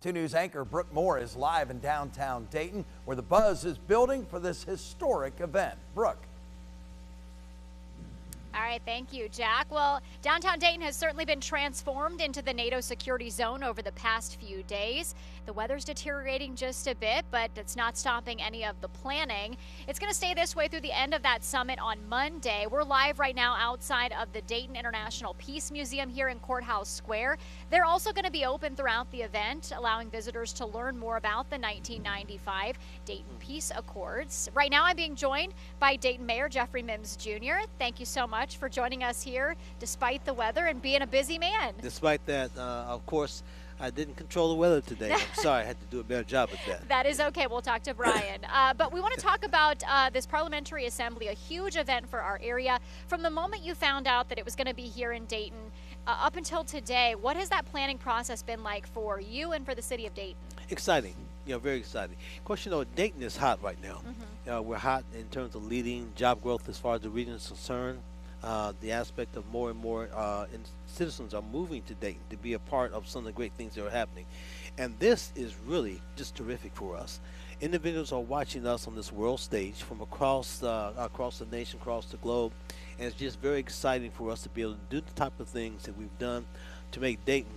2 News anchor Brooke Moore is live in downtown Dayton, where the buzz is building for this historic event. Brooke. All right, thank you, Jack. Well, downtown Dayton has certainly been transformed into the NATO security zone over the past few days. The weather's deteriorating just a bit, but it's not stopping any of the planning. It's going to stay this way through the end of that summit on Monday. We're live right now outside of the Dayton International Peace Museum here in Courthouse Square. They're also going to be open throughout the event, allowing visitors to learn more about the 1995 Dayton Peace Accords. Right now, I'm being joined by Dayton Mayor Jeffrey Mims Jr. Thank you so much for joining us here despite the weather and being a busy man. Despite that, of course, I didn't control the weather today. I'm sorry, I had to do a better job at that. That is okay. We'll talk to Brian. But we want to talk about this Parliamentary Assembly, a huge event for our area. From the moment you found out that it was going to be here in Dayton up until today, what has that planning process been like for you and for the city of Dayton? Exciting. Very exciting. Of course, Dayton is hot right now. We're hot in terms of leading job growth as far as the region is concerned. The aspect of more and more citizens are moving to Dayton to be a part of some of the great things that are happening. And this is really just terrific for us. Individuals are watching us on this world stage from across the nation, across the globe. And it's just very exciting for us to be able to do the type of things that we've done to make Dayton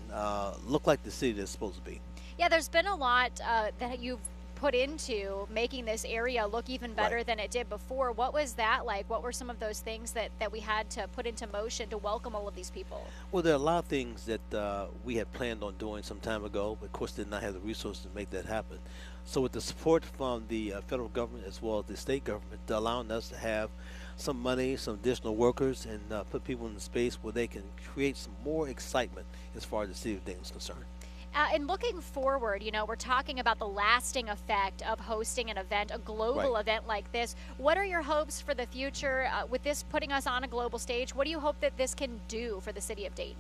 look like the city that it's supposed to be. Yeah, there's been a lot that you've put into making this area look even better than it did before. What was that like? What were some of those things that we had to put into motion to welcome all of these people? Well, there are a lot of things that we had planned on doing some time ago, but of course did not have the resources to make that happen. So with the support from the federal government as well as the state government, allowing us to have some money, some additional workers, and put people in the space where they can create some more excitement as far as the city of Dayton is concerned. And looking forward, we're talking about the lasting effect of hosting an event, a global event like this. What are your hopes for the future with this putting us on a global stage? What do you hope that this can do for the city of Dayton?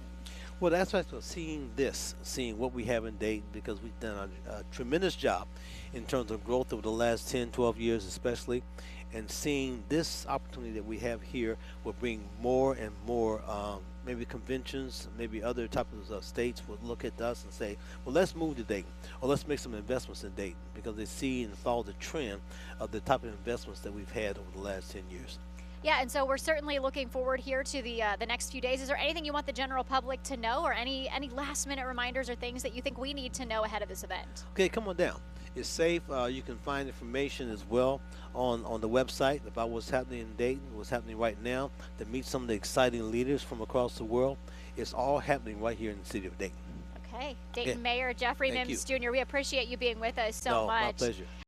Well, that's right. Seeing what we have in Dayton, because we've done a tremendous job in terms of growth over the last 10, 12 years especially, and seeing this opportunity that we have here will bring more and more maybe conventions, maybe other types of states will look at us and say, well, let's move to Dayton, or let's make some investments in Dayton, because they see and follow the trend of the type of investments that we've had over the last 10 years. Yeah, and so we're certainly looking forward here to the next few days. Is there anything you want the general public to know, or any last-minute reminders or things that you think we need to know ahead of this event? Okay, come on down. It's safe. You can find information as well on the website about what's happening in Dayton, what's happening right now, to meet some of the exciting leaders from across the world. It's all happening right here in the city of Dayton. Okay. Dayton Mayor Jeffrey Mims Jr., we appreciate you being with us so much. My pleasure.